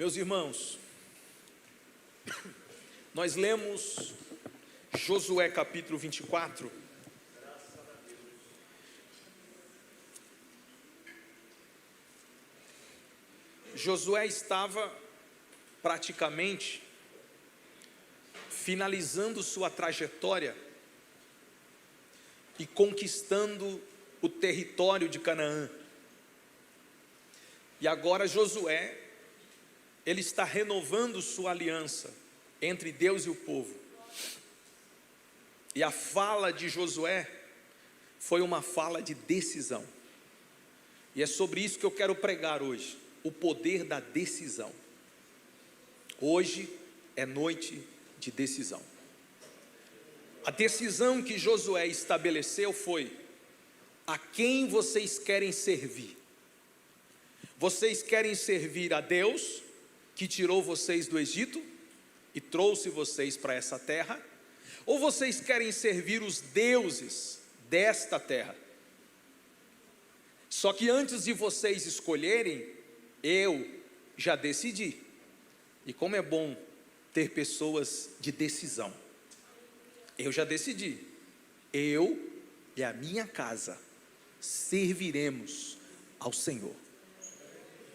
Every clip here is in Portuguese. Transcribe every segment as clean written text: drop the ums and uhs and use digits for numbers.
Meus irmãos, nós lemos Josué capítulo 24. Josué estava praticamente finalizando sua trajetória e conquistando o território de Canaã. E agora Josué, ele está renovando sua aliança entre Deus e o povo. E a fala de Josué foi uma fala de decisão. E é sobre isso que eu quero pregar hoje, o poder da decisão. Hoje é noite de decisão. A decisão que Josué estabeleceu foi: a quem vocês querem servir? Vocês querem servir a Deus, que tirou vocês do Egito e trouxe vocês para essa terra? Ou vocês querem servir os deuses desta terra? Só que antes de vocês escolherem, eu já decidi. E como é bom ter pessoas de decisão. Eu já decidi. Eu e a minha casa serviremos ao Senhor.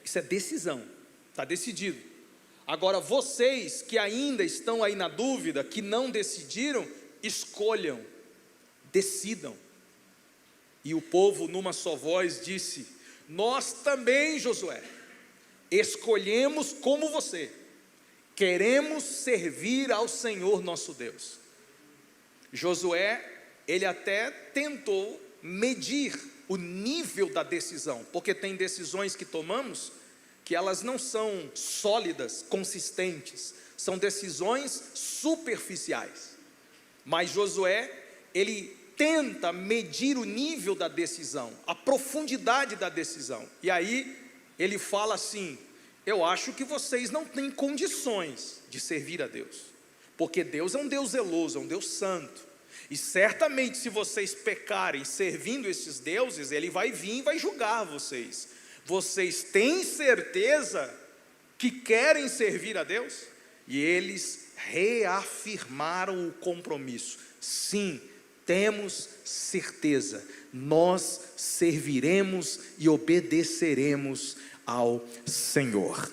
Isso é decisão, está decidido. Agora vocês que ainda estão aí na dúvida, que não decidiram, escolham, decidam. E o povo numa só voz disse: nós também, Josué, escolhemos como você, queremos servir ao Senhor nosso Deus. Josué, ele até tentou medir o nível da decisão, porque tem decisões que tomamos que elas não são sólidas, consistentes, são decisões superficiais. Mas Josué, ele tenta medir o nível da decisão, a profundidade da decisão. E aí ele fala assim: eu acho que vocês não têm condições de servir a Deus, porque Deus é um Deus zeloso, é um Deus santo, e certamente se vocês pecarem servindo esses deuses, Ele vai vir e vai julgar vocês. Vocês têm certeza que querem servir a Deus? E eles reafirmaram o compromisso: sim, temos certeza, nós serviremos e obedeceremos ao Senhor.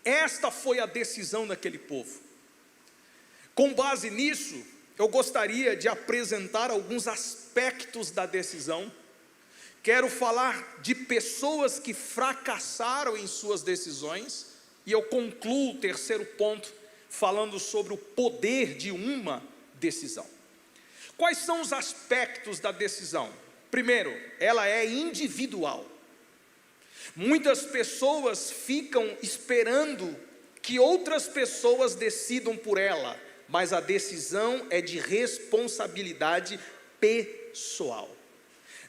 Esta foi a decisão daquele povo. Com base nisso, eu gostaria de apresentar alguns aspectos da decisão. Quero falar de pessoas que fracassaram em suas decisões, e eu concluo o terceiro ponto falando sobre o poder de uma decisão. Quais são os aspectos da decisão? Primeiro, ela é individual. Muitas pessoas ficam esperando que outras pessoas decidam por ela, mas a decisão é de responsabilidade pessoal.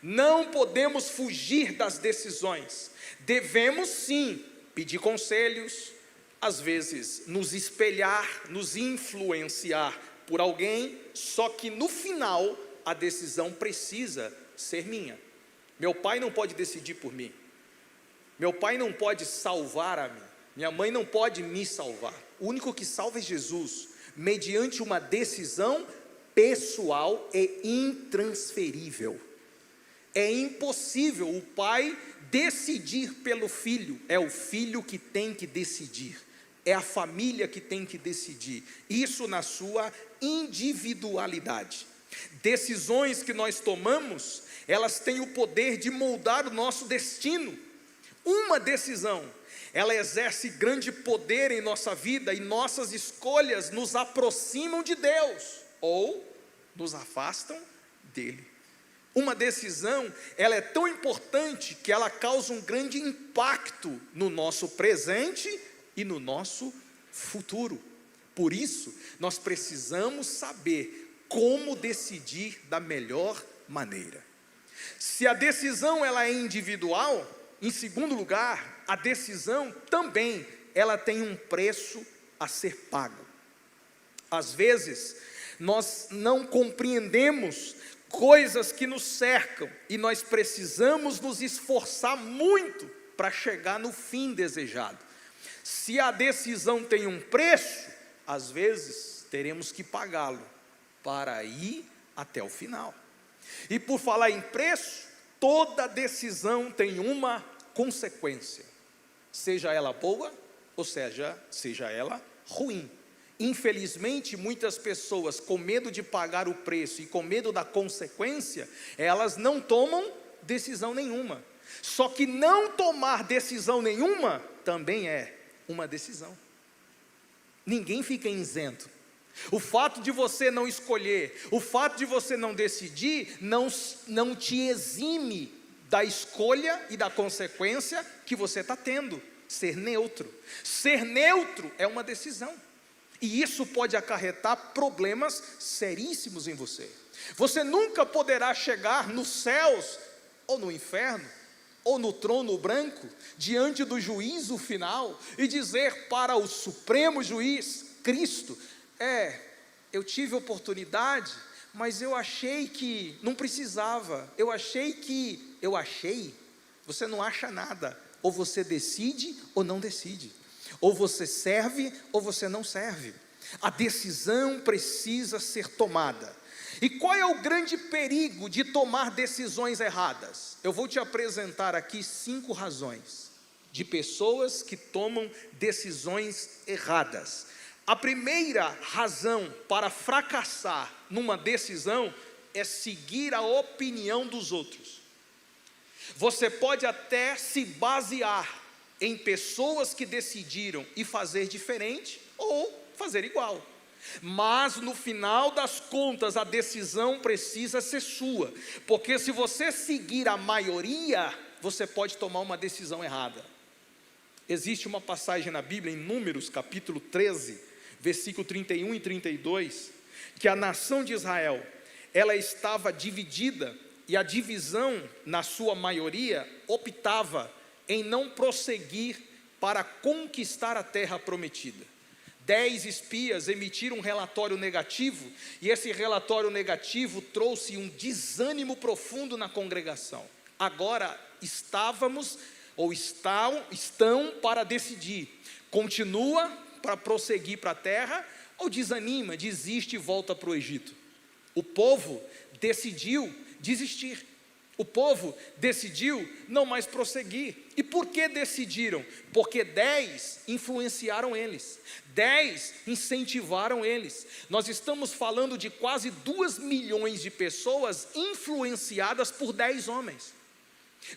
Não podemos fugir das decisões. Devemos sim pedir conselhos, às vezes nos espelhar, nos influenciar por alguém, só que no final a decisão precisa ser minha. Meu pai não pode decidir por mim. Meu pai não pode salvar a mim. Minha mãe não pode me salvar. O único que salva é Jesus, mediante uma decisão pessoal e intransferível. É impossível o pai decidir pelo filho, é o filho que tem que decidir, é a família que tem que decidir, isso na sua individualidade. Decisões que nós tomamos, elas têm o poder de moldar o nosso destino. Uma decisão, ela exerce grande poder em nossa vida, e nossas escolhas nos aproximam de Deus, ou nos afastam dele. Uma decisão, ela é tão importante que ela causa um grande impacto no nosso presente e no nosso futuro. Por isso, nós precisamos saber como decidir da melhor maneira. Se a decisão ela é individual, em segundo lugar, a decisão também ela tem um preço a ser pago. Às vezes, nós não compreendemos coisas que nos cercam, e nós precisamos nos esforçar muito para chegar no fim desejado. Se a decisão tem um preço, às vezes teremos que pagá-lo para ir até o final. E por falar em preço, toda decisão tem uma consequência, seja ela boa ou seja ela ruim. Infelizmente, muitas pessoas, com medo de pagar o preço e com medo da consequência, elas não tomam decisão nenhuma. Só que não tomar decisão nenhuma também é uma decisão. Ninguém fica isento. O fato de você não escolher, o fato de você não decidir, não te exime da escolha e da consequência que você está tendo. Ser neutro. Ser neutro é uma decisão. E isso pode acarretar problemas seríssimos em você. Você nunca poderá chegar nos céus, ou no inferno, ou no trono branco, diante do juízo final, e dizer para o supremo juiz, Cristo: eu tive oportunidade, mas eu achei que não precisava, você não acha nada, ou você decide ou não decide, ou você serve ou você não serve. A decisão precisa ser tomada. E qual é o grande perigo de tomar decisões erradas? Eu vou te apresentar aqui 5 razões de pessoas que tomam decisões erradas. A primeira razão para fracassar numa decisão é seguir a opinião dos outros. Você pode até se basear em pessoas que decidiram e fazer diferente ou fazer igual, mas no final das contas a decisão precisa ser sua, porque se você seguir a maioria, você pode tomar uma decisão errada. Existe uma passagem na Bíblia, em Números capítulo 13, versículo 31 e 32, que a nação de Israel, ela estava dividida, e a divisão, na sua maioria, optava em não prosseguir para conquistar a terra prometida. 10 espias emitiram um relatório negativo, e esse relatório negativo trouxe um desânimo profundo na congregação. Agora estão para decidir: continua para prosseguir para a terra, ou desanima, desiste e volta para o Egito. O povo decidiu desistir. O povo decidiu não mais prosseguir. E por que decidiram? Porque 10 influenciaram eles, 10 incentivaram eles. Nós estamos falando de quase 2 milhões de pessoas influenciadas por 10 homens.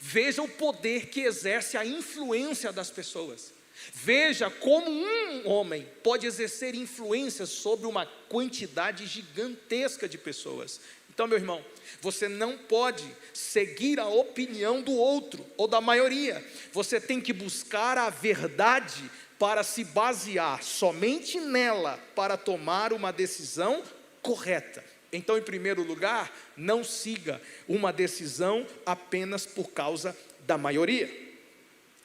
Veja o poder que exerce a influência das pessoas. Veja como um homem pode exercer influência sobre uma quantidade gigantesca de pessoas. Então, meu irmão, você não pode seguir a opinião do outro ou da maioria. Você tem que buscar a verdade para se basear somente nela para tomar uma decisão correta. Então, em primeiro lugar, não siga uma decisão apenas por causa da maioria.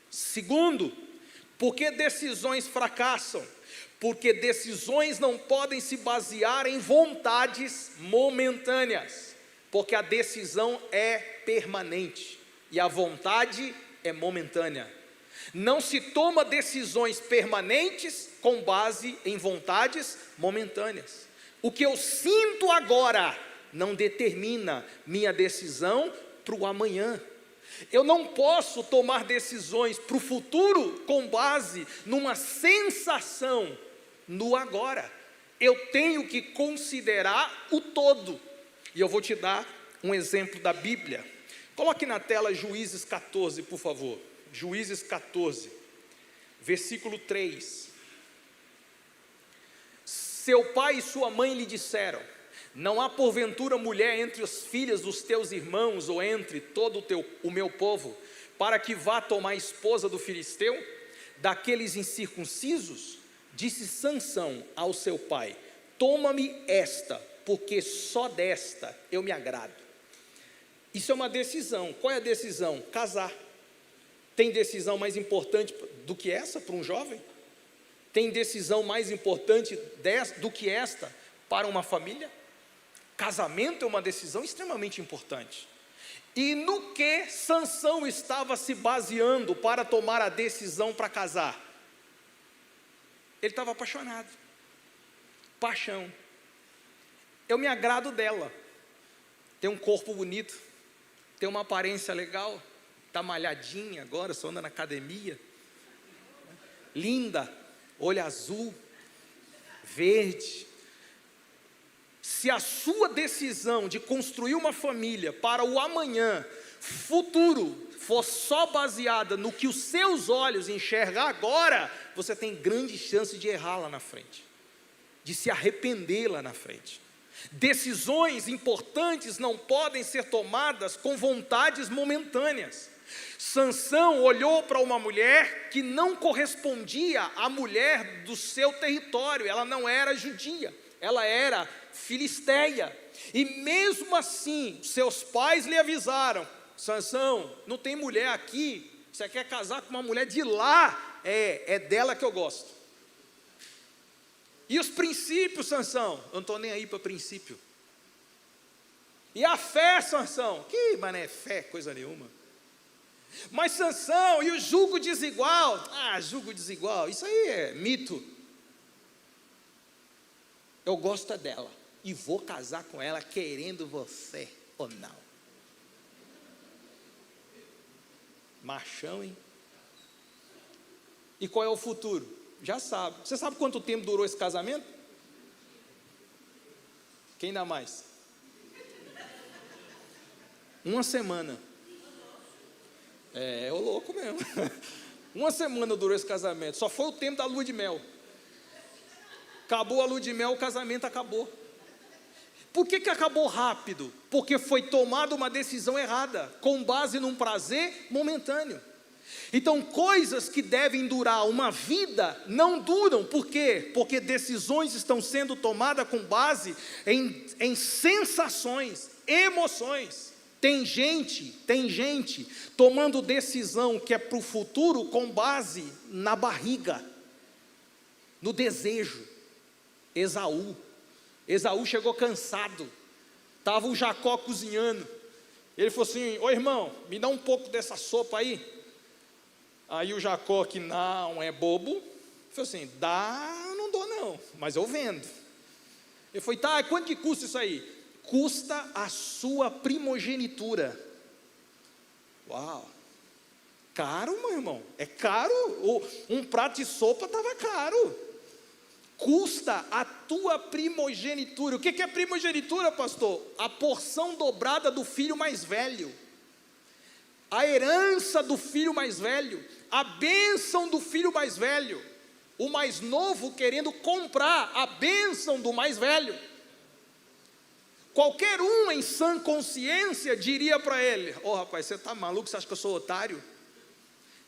Segundo, por que decisões fracassam? Porque decisões não podem se basear em vontades momentâneas, porque a decisão é permanente e a vontade é momentânea. Não se toma decisões permanentes com base em vontades momentâneas. O que eu sinto agora não determina minha decisão para o amanhã. Eu não posso tomar decisões para o futuro com base numa sensação no agora. Eu tenho que considerar o todo. E eu vou te dar um exemplo da Bíblia. Coloque na tela Juízes 14, por favor. Juízes 14, versículo 3. Seu pai e sua mãe lhe disseram: não há porventura mulher entre as filhas dos teus irmãos, ou entre todo o meu povo, para que vá tomar esposa do filisteu, daqueles incircuncisos? Disse Sansão ao seu pai: toma-me esta, porque só desta eu me agrado. Isso é uma decisão. Qual é a decisão? Casar. Tem decisão mais importante do que essa para um jovem? Tem decisão mais importante do que esta para uma família? Casamento é uma decisão extremamente importante. E no que Sansão estava se baseando para tomar a decisão para casar? Ele estava apaixonado. Paixão. Eu me agrado dela. Tem um corpo bonito, tem uma aparência legal, está malhadinha agora, só anda na academia. Linda, olho azul, verde. Se a sua decisão de construir uma família para o amanhã, futuro, for só baseada no que os seus olhos enxergam agora, você tem grande chance de errar lá na frente, de se arrepender lá na frente. Decisões importantes não podem ser tomadas com vontades momentâneas. Sansão olhou para uma mulher que não correspondia à mulher do seu território, ela não era judia, ela era filisteia, e mesmo assim, seus pais lhe avisaram: Sansão, não tem mulher aqui, você quer casar com uma mulher de lá, é dela que eu gosto. E os princípios, Sansão? Eu não estou nem aí para princípio. E a fé, Sansão? Que mané fé, coisa nenhuma. Mas Sansão, e o jugo desigual? Jugo desigual, isso aí é mito. Eu gosto dela e vou casar com ela querendo você ou não. Machão, hein? E qual é o futuro? Já sabe. Você sabe quanto tempo durou esse casamento? Quem dá mais? Uma semana. É o louco mesmo. Uma semana durou esse casamento. Só foi o tempo da lua de mel. Acabou a lua de mel, o casamento acabou. Por que acabou rápido? Porque foi tomada uma decisão errada, com base num prazer momentâneo. Então, coisas que devem durar uma vida, não duram. Por quê? Porque decisões estão sendo tomadas com base em sensações, emoções. Tem gente tomando decisão que é para o futuro com base na barriga, no desejo. Esaú chegou cansado, estava o Jacó cozinhando, ele falou assim: ô irmão, me dá um pouco dessa sopa aí. Aí o Jacó, que não é bobo, falou assim: dá, não dou não, mas eu vendo. Ele falou: tá, quanto que custa isso aí? Custa a sua primogenitura. Uau, caro, meu irmão, é caro, um prato de sopa estava caro. Custa a tua primogenitura. O que é primogenitura, pastor? A porção dobrada do filho mais velho, a herança do filho mais velho, a bênção do filho mais velho, o mais novo querendo comprar a bênção do mais velho. Qualquer um em sã consciência diria para ele: rapaz, você está maluco, você acha que eu sou otário?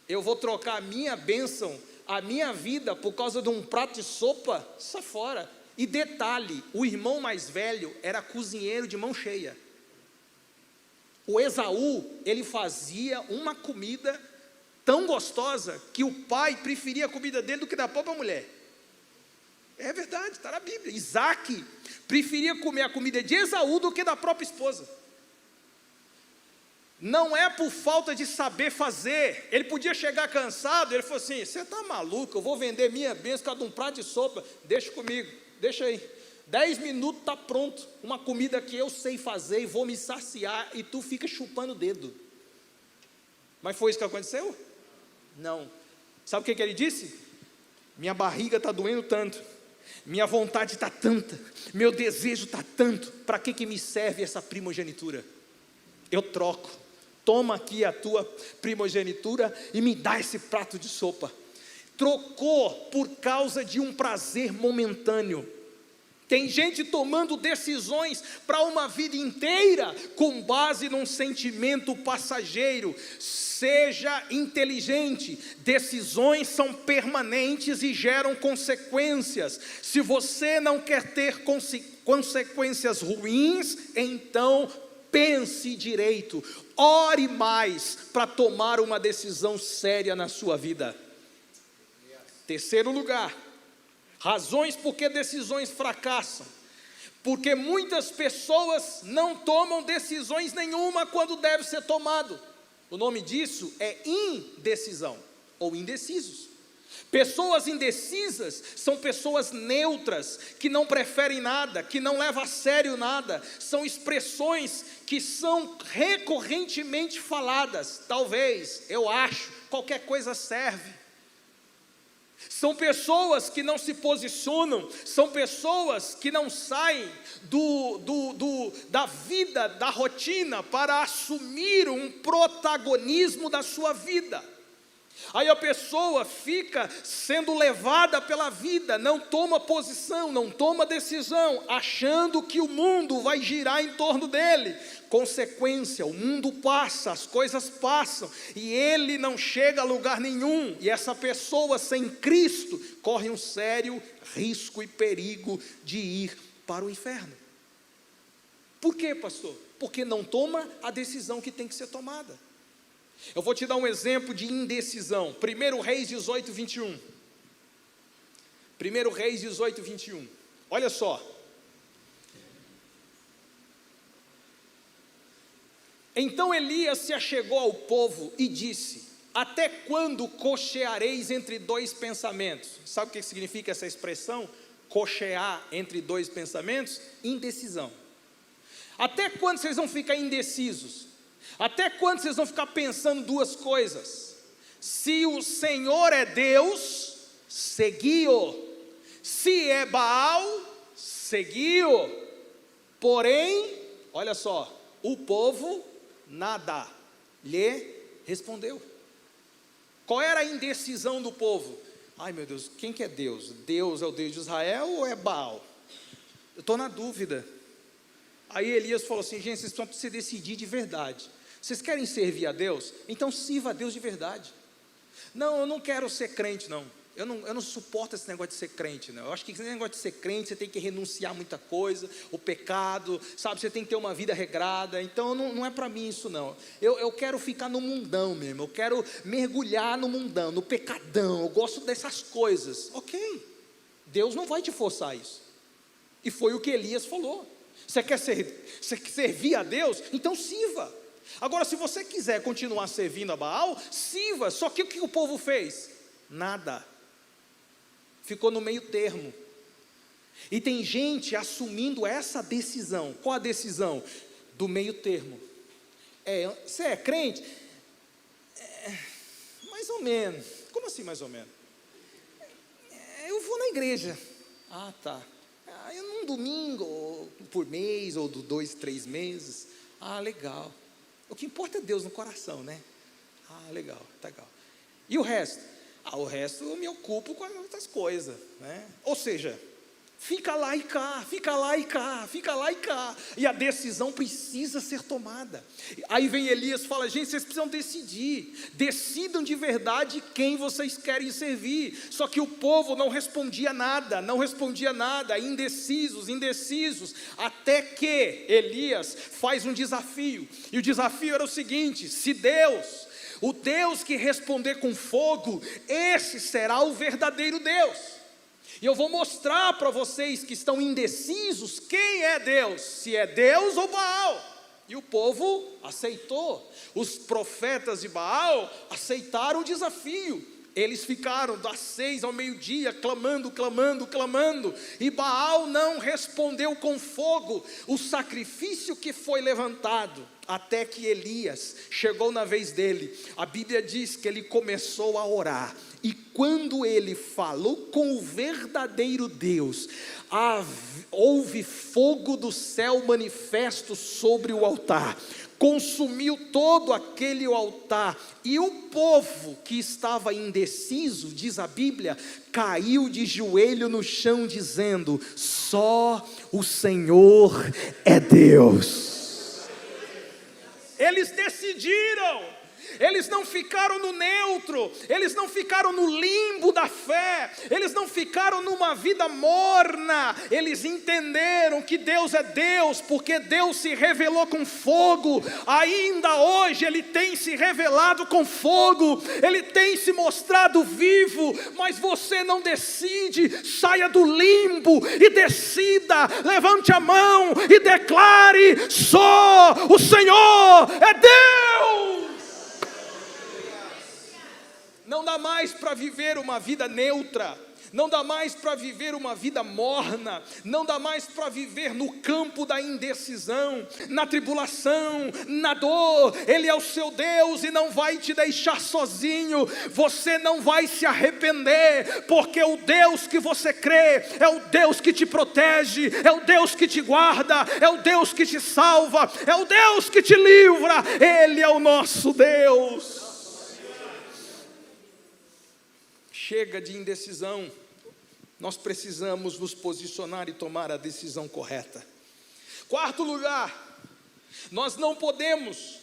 Eu vou trocar a minha bênção, a minha vida, por causa de um prato de sopa? Sai fora. E detalhe, o irmão mais velho era cozinheiro de mão cheia. O Esaú, ele fazia uma comida tão gostosa que o pai preferia a comida dele do que da própria mulher. É verdade, está na Bíblia. Isaac preferia comer a comida de Esaú do que da própria esposa. Não é por falta de saber fazer. Ele podia chegar cansado, ele falou assim: você está maluco, eu vou vender minha bênção por causa de um prato de sopa, deixa comigo, deixa aí. 10 minutos está pronto, uma comida que eu sei fazer e vou me saciar, e tu fica chupando o dedo. Mas foi isso que aconteceu? Não. Sabe o que ele disse? Minha barriga está doendo tanto, minha vontade está tanta, meu desejo está tanto, para que me serve essa primogenitura? Eu troco, toma aqui a tua primogenitura e me dá esse prato de sopa. Trocou por causa de um prazer momentâneo. Tem gente tomando decisões para uma vida inteira com base num sentimento passageiro. Seja inteligente, decisões são permanentes e geram consequências. Se você não quer ter consequências ruins, então pense direito, ore mais para tomar uma decisão séria na sua vida. Terceiro lugar, razões por que decisões fracassam. Porque muitas pessoas não tomam decisões nenhuma quando deve ser tomado. O nome disso é indecisão, ou indecisos. Pessoas indecisas são pessoas neutras, que não preferem nada, que não levam a sério nada. São expressões que são recorrentemente faladas. Talvez, eu acho, qualquer coisa serve. São pessoas que não se posicionam, são pessoas que não saem da vida, da rotina, para assumir um protagonismo da sua vida. Aí a pessoa fica sendo levada pela vida, não toma posição, não toma decisão, achando que o mundo vai girar em torno dele. Consequência, o mundo passa, as coisas passam, e ele não chega a lugar nenhum. E essa pessoa sem Cristo corre um sério risco e perigo de ir para o inferno. Por quê, pastor? Porque não toma a decisão que tem que ser tomada. Eu vou te dar um exemplo de indecisão. 1 Reis 18, 21. 1 Reis 18, 21. Olha só. Então Elias se achegou ao povo e disse: até quando cocheareis entre dois pensamentos? Sabe o que significa essa expressão? Cochear entre dois pensamentos? Indecisão. Até quando vocês vão ficar indecisos? Até quando vocês vão ficar pensando duas coisas? Se o Senhor é Deus, segui-o. Se é Baal, segui-o. Porém, olha só, o povo nada lhe respondeu. Qual era a indecisão do povo? Ai meu Deus, quem que é Deus? Deus é o Deus de Israel ou é Baal? Eu estou na dúvida. Aí Elias falou assim: gente, vocês precisam se decidir de verdade. Vocês querem servir a Deus? Então sirva a Deus de verdade. Não, eu não quero ser crente, não. Eu não suporto esse negócio de ser crente, não. Eu acho que esse negócio de ser crente, você tem que renunciar a muita coisa, o pecado, sabe? Você tem que ter uma vida regrada. Então não é para mim isso, não. Eu quero ficar no mundão mesmo. Eu quero mergulhar no mundão, no pecadão. Eu gosto dessas coisas. Ok, Deus não vai te forçar isso. E foi o que Elias falou. Você quer servir a Deus? Então sirva. Agora, se você quiser continuar servindo a Baal, sirva. Só que o que o povo fez? Nada. Ficou no meio termo. E tem gente assumindo essa decisão. Qual a decisão? Do meio termo. Você é crente? Mais ou menos. Como assim mais ou menos? Eu vou na igreja. Ah, tá. Num domingo, ou por mês, ou 2, 3 meses. Ah, legal. O que importa é Deus no coração, né? Ah, legal, tá legal. E o resto? O resto eu me ocupo com as outras coisas, né? Ou seja, fica lá e cá, fica lá e cá, fica lá e cá. E a decisão precisa ser tomada. Aí vem Elias e fala: gente, vocês precisam decidir. Decidam de verdade quem vocês querem servir. Só que o povo não respondia nada, indecisos, até que Elias faz um desafio. E o desafio era o seguinte: se Deus, o Deus que responder com fogo, esse será o verdadeiro Deus. E eu vou mostrar para vocês que estão indecisos quem é Deus, se é Deus ou Baal. E o povo aceitou. Os profetas de Baal aceitaram o desafio. Eles ficaram das 6 ao meio-dia clamando, e Baal não respondeu com fogo o sacrifício que foi levantado, até que Elias chegou na vez dele. A Bíblia diz que ele começou a orar, e quando ele falou com o verdadeiro Deus, houve fogo do céu manifesto sobre o altar, consumiu todo aquele altar, e o povo que estava indeciso, diz a Bíblia, caiu de joelho no chão dizendo: só o Senhor é Deus. Eles decidiram. Eles não ficaram no neutro, eles não ficaram no limbo da fé, eles não ficaram numa vida morna. Eles entenderam que Deus é Deus, porque Deus se revelou com fogo. Ainda hoje Ele tem se revelado com fogo, Ele tem se mostrado vivo. Mas você não decide. Saia do limbo e decida. Levante a mão e declare: só o Senhor é Deus. não dá mais para viver uma vida neutra, não dá mais para viver uma vida morna, não dá mais para viver no campo da indecisão, na tribulação, na dor. Ele é o seu Deus e não vai te deixar sozinho. Você não vai se arrepender, porque o Deus que você crê é o Deus que te protege, é o Deus que te guarda, é o Deus que te salva, é o Deus que te livra. Ele é o nosso Deus. Chega de indecisão. Nós precisamos nos posicionar e tomar a decisão correta. Quarto lugar, nós não podemos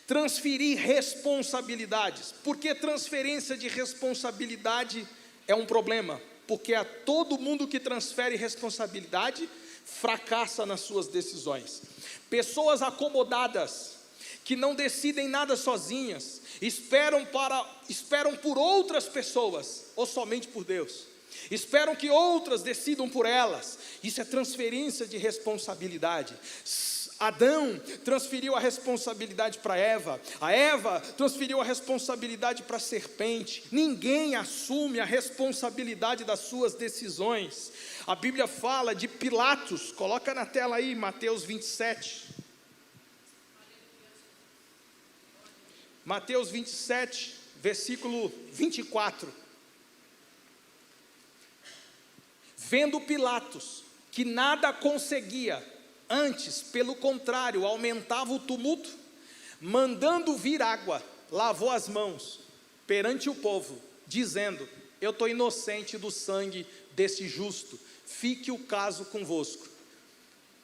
transferir responsabilidades. Porque transferência de responsabilidade é um problema. Porque a todo mundo que transfere responsabilidade fracassa nas suas decisões. Pessoas acomodadas, que não decidem nada sozinhas, esperam por outras pessoas, ou somente por Deus. Esperam que outras decidam por elas. Isso é transferência de responsabilidade. Adão transferiu a responsabilidade para Eva. A Eva transferiu a responsabilidade para a serpente. Ninguém assume a responsabilidade das suas decisões. A Bíblia fala de Pilatos. Coloca na tela aí, Mateus 27. Mateus 27, versículo 24. Vendo Pilatos que nada conseguia, antes, pelo contrário, aumentava o tumulto, mandando vir água, lavou as mãos perante o povo, dizendo: eu estou inocente do sangue desse justo, fique o caso convosco.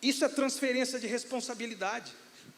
Isso é transferência de responsabilidade.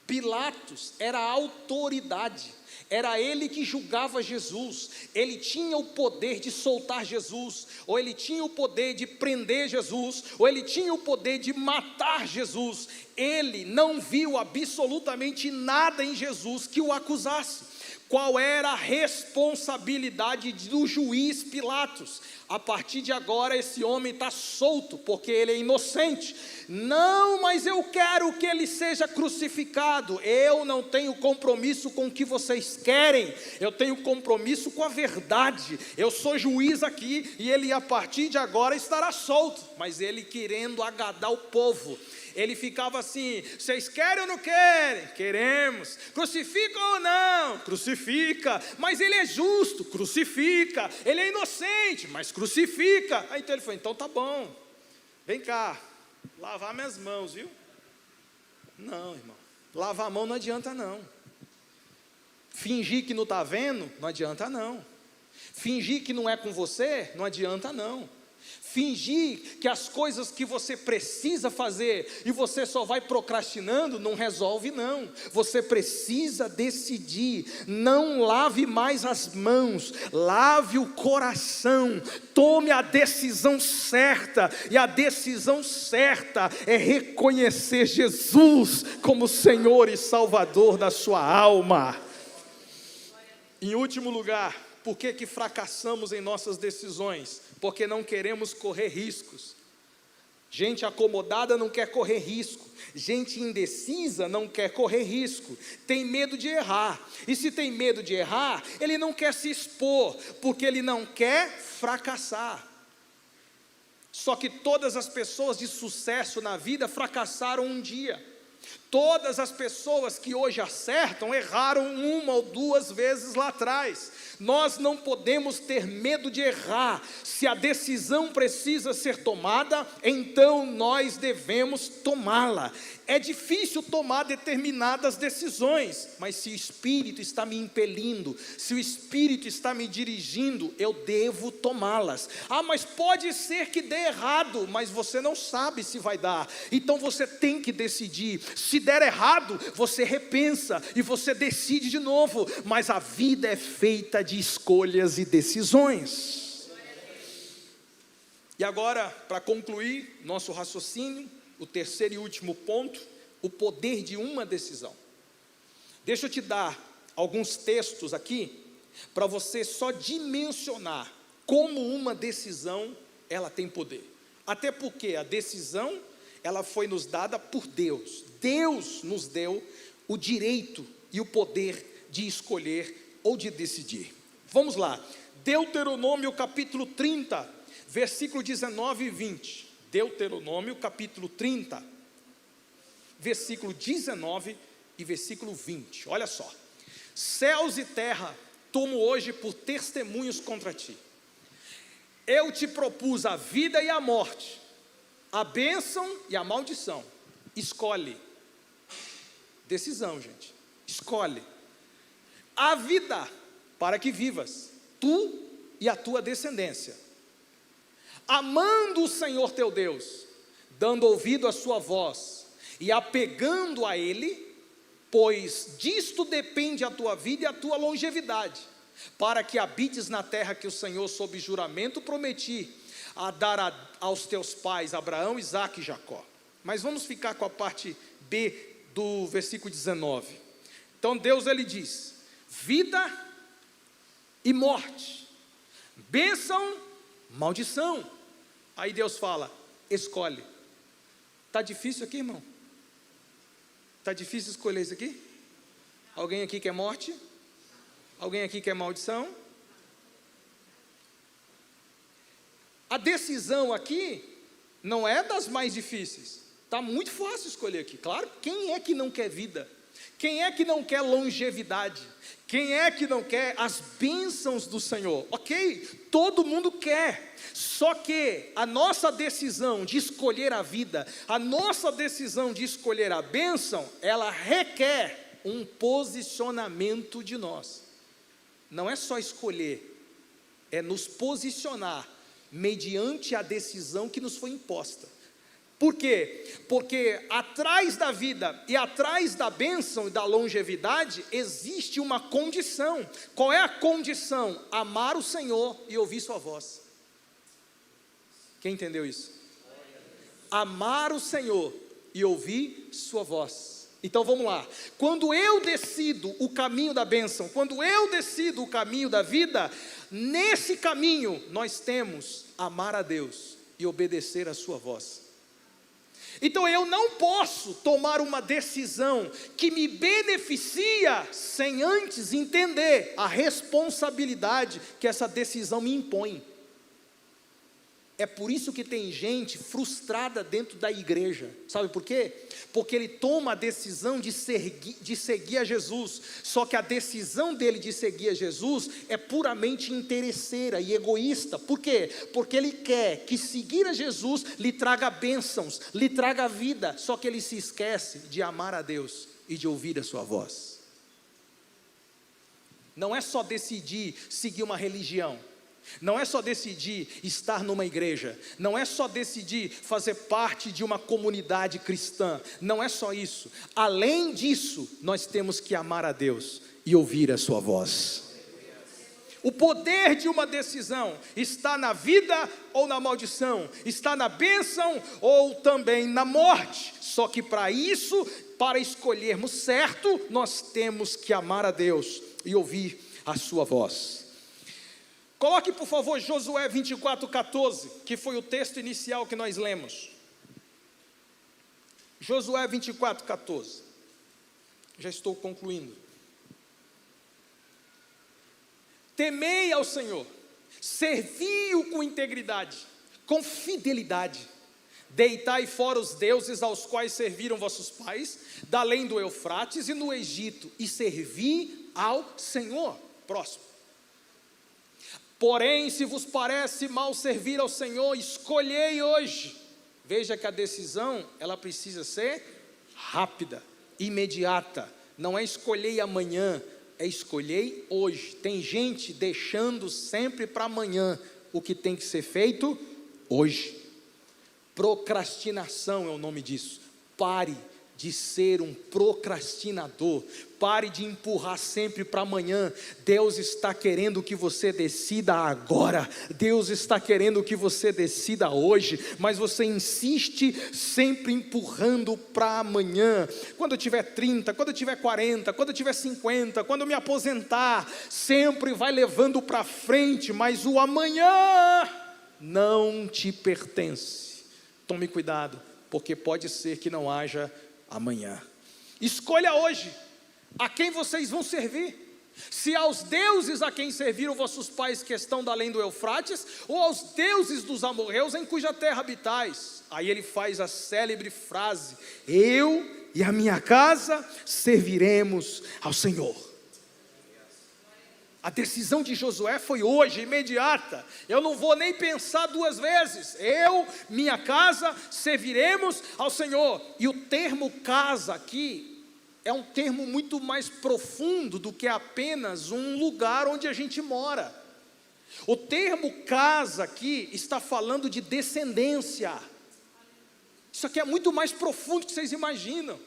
Pilatos era a autoridade, era ele que julgava Jesus. Ele tinha o poder de soltar Jesus, ou ele tinha o poder de prender Jesus, ou ele tinha o poder de matar Jesus. Ele não viu absolutamente nada em Jesus que o acusasse. Qual era a responsabilidade do juiz Pilatos? A partir de agora esse homem está solto, porque ele é inocente. Não, mas eu quero que ele seja crucificado. Eu não tenho compromisso com o que vocês querem, eu tenho compromisso com a verdade. Eu sou juiz aqui, e ele a partir de agora estará solto. Mas ele querendo agradar o povo, ele ficava assim: vocês querem ou não querem? Queremos. Crucifica ou não? Crucifica. Mas ele é justo? Crucifica. Ele é inocente? Mas crucifica. Aí então ele falou: então tá bom, vem cá, lavar minhas mãos, viu? Não, irmão, lavar a mão não adianta não. Fingir que não está vendo, não adianta não. Fingir que não é com você, não adianta não. Fingir que as coisas que você precisa fazer e você só vai procrastinando, não resolve não. Você precisa decidir. Não lave mais as mãos, lave o coração. Tome a decisão certa, e a decisão certa é reconhecer Jesus como Senhor e Salvador da sua alma. Em último lugar, por que fracassamos em nossas decisões? Porque não queremos correr riscos. Gente acomodada não quer correr risco. Gente indecisa não quer correr risco. Tem medo de errar. E se tem medo de errar, ele não quer se expor, porque ele não quer fracassar. Só que todas as pessoas de sucesso na vida fracassaram um dia. Todas as pessoas que hoje acertam erraram uma ou duas vezes lá atrás. Nós não podemos ter medo de errar. Se a decisão precisa ser tomada, então nós devemos tomá-la. É difícil tomar determinadas decisões, mas se o Espírito está me impelindo, se o Espírito está me dirigindo, eu devo tomá-las. Ah, mas pode ser que dê errado, mas você não sabe se vai dar. Então você tem que decidir. Se der errado, você repensa e você decide de novo. Mas a vida é feita de escolhas e decisões. E agora, para concluir nosso raciocínio, o terceiro e último ponto: o poder de uma decisão. Deixa eu te dar alguns textos aqui, para você só dimensionar como uma decisão, ela tem poder. Até porque a decisão, ela foi nos dada por Deus. Deus nos deu o direito e o poder de escolher ou de decidir. Vamos lá, Deuteronômio capítulo 30, versículo 19 e 20. Deuteronômio capítulo 30, versículo 19 e versículo 20. Olha só: céus e terra tomo hoje por testemunhos contra ti. Eu te propus a vida e a morte, a bênção e a maldição. Escolhe. Decisão, gente. Escolhe. A vida, para que vivas, tu e a tua descendência, amando o Senhor teu Deus, dando ouvido à sua voz e apegando a Ele, pois disto depende a tua vida e a tua longevidade, para que habites na terra que o Senhor, sob juramento, prometi a dar aos teus pais, Abraão, Isaque e Jacó. Mas vamos ficar com a parte B do versículo 19. Então Deus, ele diz: vida e morte, bênção, maldição. Aí Deus fala: escolhe. Está difícil aqui, irmão? Está difícil escolher isso aqui? Alguém aqui quer morte? Alguém aqui quer maldição? A decisão aqui não é das mais difíceis. Está muito fácil escolher aqui. Claro, quem é que não quer vida? Quem é que não quer longevidade? Quem é que não quer as bênçãos do Senhor? Ok, todo mundo quer. Só que a nossa decisão de escolher a vida, a nossa decisão de escolher a bênção, ela requer um posicionamento de nós. Não é só escolher, é nos posicionar mediante a decisão que nos foi imposta. Por quê? Porque atrás da vida e atrás da bênção e da longevidade existe uma condição. Qual é a condição? Amar o Senhor e ouvir sua voz. Quem entendeu isso? Amar o Senhor e ouvir sua voz. Então vamos lá. Quando eu decido o caminho da bênção, quando eu decido o caminho da vida, nesse caminho nós temos amar a Deus e obedecer a sua voz. Então eu não posso tomar uma decisão que me beneficia sem antes entender a responsabilidade que essa decisão me impõe. É por isso que tem gente frustrada dentro da igreja. Sabe por quê? Porque ele toma a decisão de seguir a Jesus. Só que a decisão dele de seguir a Jesus é puramente interesseira e egoísta. Por quê? Porque ele quer que seguir a Jesus lhe traga bênçãos, lhe traga vida. Só que ele se esquece de amar a Deus e de ouvir a sua voz. Não é só decidir seguir uma religião. Não é só decidir estar numa igreja, não é só decidir fazer parte de uma comunidade cristã, não é só isso. Além disso, nós temos que amar a Deus e ouvir a sua voz. O poder de uma decisão está na vida ou na maldição, está na bênção ou também na morte. Só que para isso, para escolhermos certo, nós temos que amar a Deus e ouvir a sua voz. Coloque por favor Josué 24:14, que foi o texto inicial que nós lemos. Josué 24:14. Já estou concluindo. Temei ao Senhor, servi-o com integridade, com fidelidade. Deitai fora os deuses aos quais serviram vossos pais, da além do Eufrates e no Egito, e servi ao Senhor. Próximo. Porém, se vos parece mal servir ao Senhor, escolhei hoje. Veja que a decisão, ela precisa ser rápida, imediata. Não é escolher amanhã, é escolher hoje. Tem gente deixando sempre para amanhã o que tem que ser feito hoje. Procrastinação é o nome disso. Pare de ser um procrastinador. Pare de empurrar sempre para amanhã. Deus está querendo que você decida agora. Deus está querendo que você decida hoje. Mas você insiste sempre empurrando para amanhã. Quando eu tiver 30, quando eu tiver 40, quando eu tiver 50, quando eu me aposentar, sempre vai levando para frente. Mas o amanhã não te pertence. Tome cuidado, porque pode ser que não haja amanhã. Escolha hoje a quem vocês vão servir. Se aos deuses a quem serviram vossos pais que estão da além do Eufrates, ou aos deuses dos amorreus em cuja terra habitais. Aí ele faz a célebre frase: eu e a minha casa serviremos ao Senhor. A decisão de Josué foi hoje, imediata. Eu não vou nem pensar duas vezes. Eu, minha casa, serviremos ao Senhor. E o termo casa aqui é um termo muito mais profundo do que apenas um lugar onde a gente mora. O termo casa aqui está falando de descendência. Isso aqui é muito mais profundo do que vocês imaginam.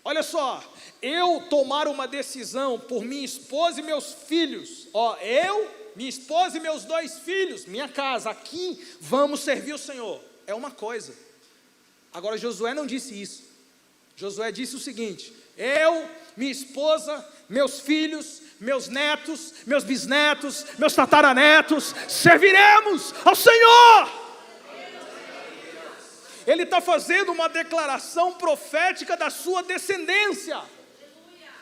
Olha só, eu tomar uma decisão por minha esposa e meus filhos, eu, minha esposa e meus 2 filhos, minha casa, aqui vamos servir o Senhor, é uma coisa. Agora Josué não disse isso. Josué disse o seguinte: eu, minha esposa, meus filhos, meus netos, meus bisnetos, meus tataranetos, serviremos ao Senhor. Ele está fazendo uma declaração profética da sua descendência.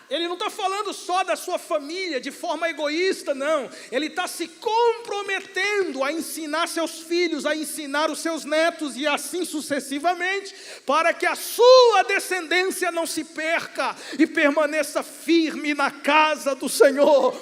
Ele não está falando só da sua família de forma egoísta, não. Ele está se comprometendo a ensinar seus filhos, a ensinar os seus netos e assim sucessivamente, para que a sua descendência não se perca e permaneça firme na casa do Senhor.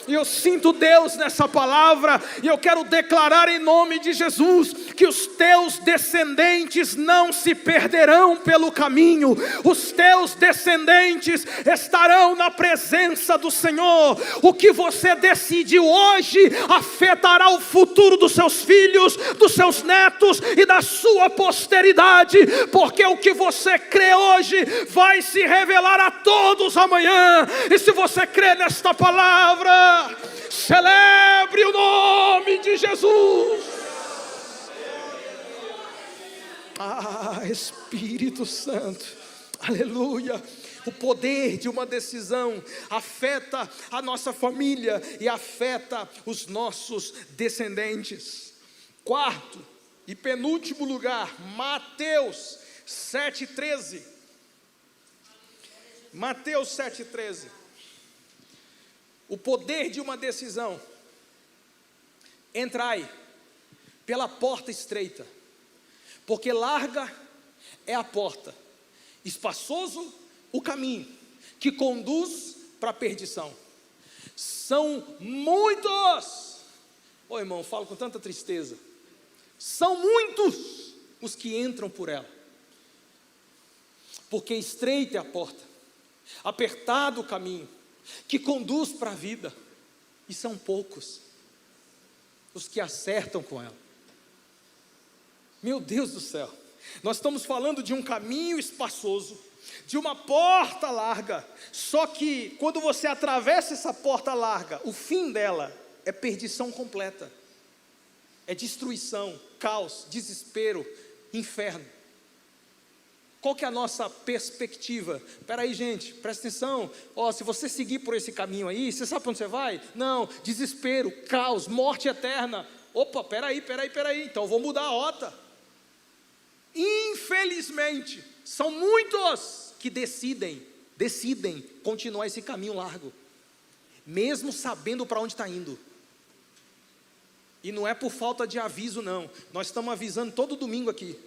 E eu sinto Deus nessa palavra, e eu quero declarar em nome de Jesus, que os teus descendentes não se perderão pelo caminho, os teus descendentes estarão na presença do Senhor. O que você decidiu hoje, afetará o futuro dos seus filhos, dos seus netos e da sua posteridade, porque o que você crê hoje, vai se revelar a todos amanhã. E se você crê nesta palavra, celebre o nome de Jesus. Espírito Santo, aleluia. O poder de uma decisão afeta a nossa família e afeta os nossos descendentes. Quarto e penúltimo lugar, Mateus 7,13. Mateus 7,13. O poder de uma decisão: entrai pela porta estreita, porque larga é a porta, espaçoso o caminho que conduz para a perdição. São muitos, irmão, falo com tanta tristeza, são muitos os que entram por ela, porque estreita é a porta, apertado o caminho que conduz para a vida, e são poucos os que acertam com ela. Meu Deus do céu, nós estamos falando de um caminho espaçoso, de uma porta larga, só que quando você atravessa essa porta larga, o fim dela é perdição completa, é destruição, caos, desespero, inferno. Qual que é a nossa perspectiva? Espera aí, gente, presta atenção. Se você seguir por esse caminho aí, você sabe para onde você vai? Não, desespero, caos, morte eterna. Espera aí, então eu vou mudar a rota. Infelizmente, são muitos que decidem continuar esse caminho largo, mesmo sabendo para onde está indo. E não é por falta de aviso, não. Nós estamos avisando todo domingo aqui.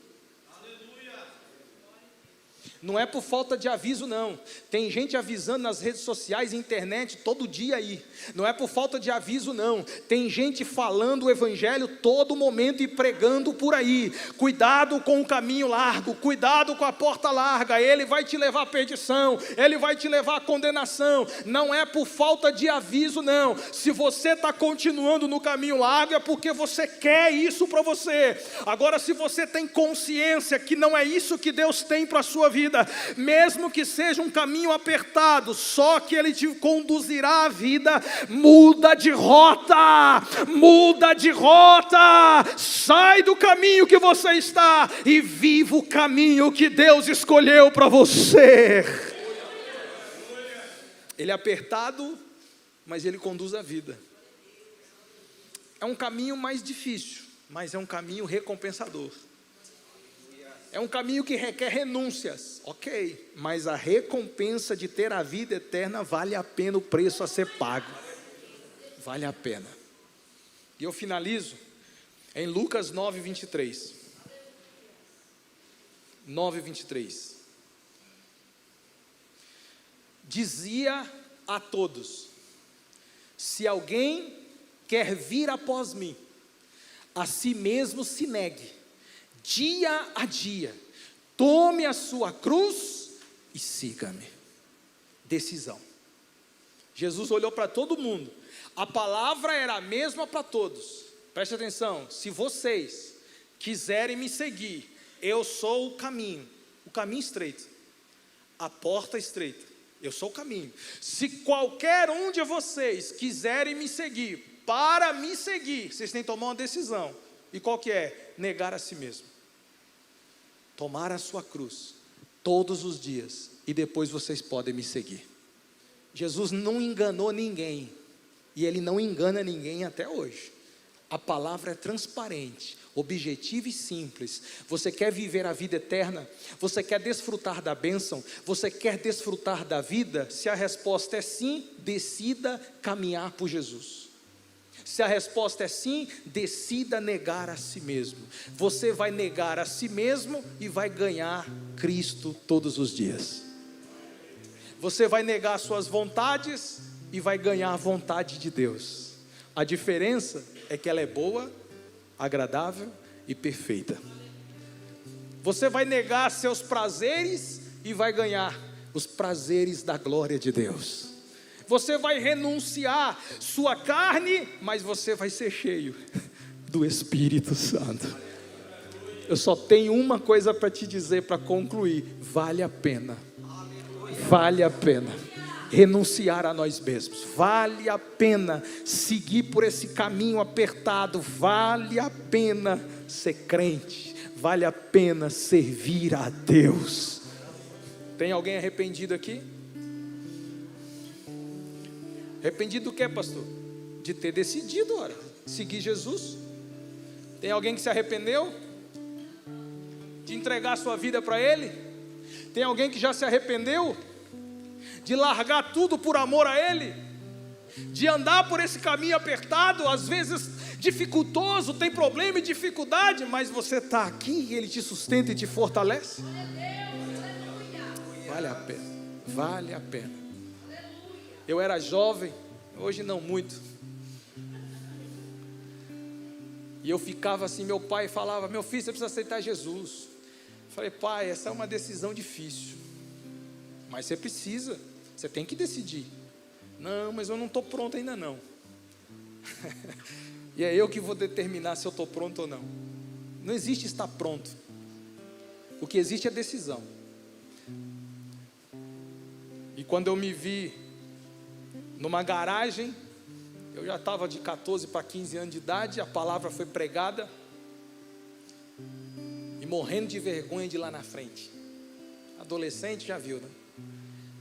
Não é por falta de aviso, não. Tem gente avisando nas redes sociais e internet todo dia aí. Não é por falta de aviso, não. Tem gente falando o evangelho todo momento e pregando por aí. Cuidado com o caminho largo, cuidado com a porta larga, ele vai te levar à perdição, ele vai te levar à condenação. Não é por falta de aviso, não. Se você está continuando no caminho largo, é porque você quer isso para você. Agora, se você tem consciência que não é isso que Deus tem para a sua vida, mesmo que seja um caminho apertado, só que Ele te conduzirá à vida, muda de rota, sai do caminho que você está e viva o caminho que Deus escolheu para você. Ele é apertado, mas Ele conduz a vida. É um caminho mais difícil, mas é um caminho recompensador. É um caminho que requer renúncias, ok, mas a recompensa de ter a vida eterna vale a pena o preço a ser pago, vale a pena. E eu finalizo em Lucas 9:23. 9:23. Dizia a todos: se alguém quer vir após mim, a si mesmo se negue, dia a dia, tome a sua cruz e siga-me. Decisão. Jesus olhou para todo mundo, a palavra era a mesma para todos. Preste atenção, se vocês quiserem me seguir, eu sou o caminho estreito, a porta estreita, eu sou o caminho. Se qualquer um de vocês quiserem me seguir, para me seguir, vocês têm que tomar uma decisão. E qual que é? Negar a si mesmo, tomar a sua cruz todos os dias, e depois vocês podem me seguir. Jesus não enganou ninguém, e Ele não engana ninguém até hoje. A palavra é transparente, objetiva e simples. Você quer viver a vida eterna? Você quer desfrutar da bênção? Você quer desfrutar da vida? Se a resposta é sim, decida caminhar por Jesus. Se a resposta é sim, decida negar a si mesmo. Você vai negar a si mesmo e vai ganhar Cristo todos os dias. Você vai negar suas vontades e vai ganhar a vontade de Deus. A diferença é que ela é boa, agradável e perfeita. Você vai negar seus prazeres e vai ganhar os prazeres da glória de Deus. Você vai renunciar sua carne, mas você vai ser cheio do Espírito Santo. Eu só tenho uma coisa para te dizer para concluir: vale a pena. Vale a pena renunciar a nós mesmos, vale a pena seguir por esse caminho apertado, vale a pena ser crente, vale a pena servir a Deus. Tem alguém arrependido aqui? Arrependido do que, pastor? De ter decidido, ora, seguir Jesus. Tem alguém que se arrependeu de entregar sua vida para Ele? Tem alguém que já se arrependeu de largar tudo por amor a Ele, de andar por esse caminho apertado, às vezes dificultoso, tem problema e dificuldade, mas você está aqui e Ele te sustenta e te fortalece? Vale a pena, vale a pena. Eu era jovem, hoje não muito, e eu ficava assim, meu pai falava: meu filho, você precisa aceitar Jesus. Eu falei: pai, essa é uma decisão difícil, mas você precisa, você tem que decidir. Não, mas eu não estou pronto ainda não. E é eu que vou determinar se eu estou pronto ou não. Não existe estar pronto, o que existe é decisão. E quando eu me vi numa garagem, eu já estava de 14 para 15 anos de idade, a palavra foi pregada, e morrendo de vergonha de ir lá na frente. Adolescente já viu, né?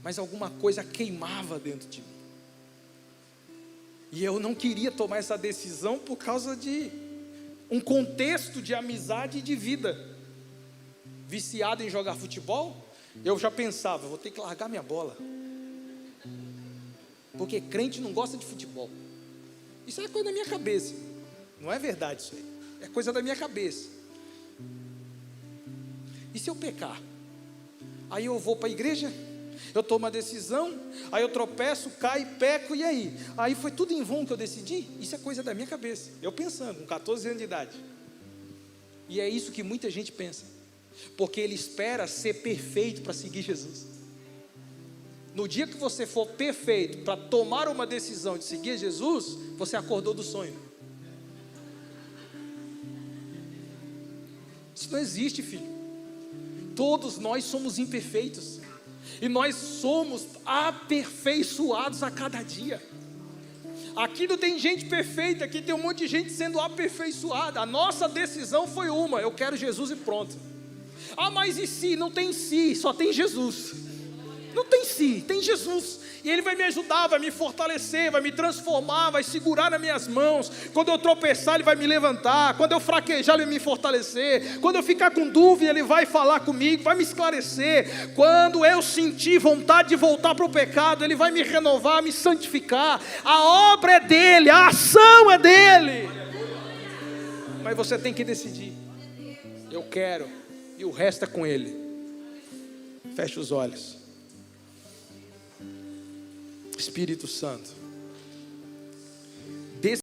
Mas alguma coisa queimava dentro de mim, e eu não queria tomar essa decisão por causa de um contexto de amizade e de vida. Viciado em jogar futebol, eu já pensava: vou ter que largar minha bola, porque crente não gosta de futebol. Isso é coisa da minha cabeça, não é verdade isso aí, é coisa da minha cabeça. E se eu pecar? Aí eu vou para a igreja, eu tomo uma decisão, aí eu tropeço, caio, peco, e aí? Aí foi tudo em vão que eu decidi? Isso é coisa da minha cabeça, eu pensando, com 14 anos de idade. E é isso que muita gente pensa, porque ele espera ser perfeito para seguir Jesus. No dia que você for perfeito para tomar uma decisão de seguir Jesus, você acordou do sonho. Isso não existe, filho. Todos nós somos imperfeitos, e nós somos aperfeiçoados a cada dia. Aqui não tem gente perfeita, aqui tem um monte de gente sendo aperfeiçoada. A nossa decisão foi uma: eu quero Jesus e pronto. Ah, mas e se? Não tem se, só tem Jesus. Não tem si, tem Jesus. E Ele vai me ajudar, vai me fortalecer, vai me transformar, vai segurar nas minhas mãos. Quando eu tropeçar, Ele vai me levantar. Quando eu fraquejar, Ele vai me fortalecer. Quando eu ficar com dúvida, Ele vai falar comigo, vai me esclarecer. Quando eu sentir vontade de voltar para o pecado, Ele vai me renovar, me santificar. A obra é dEle, a ação é dEle. Mas você tem que decidir. Eu quero, e o resto é com Ele. Feche os olhos. Espírito Santo,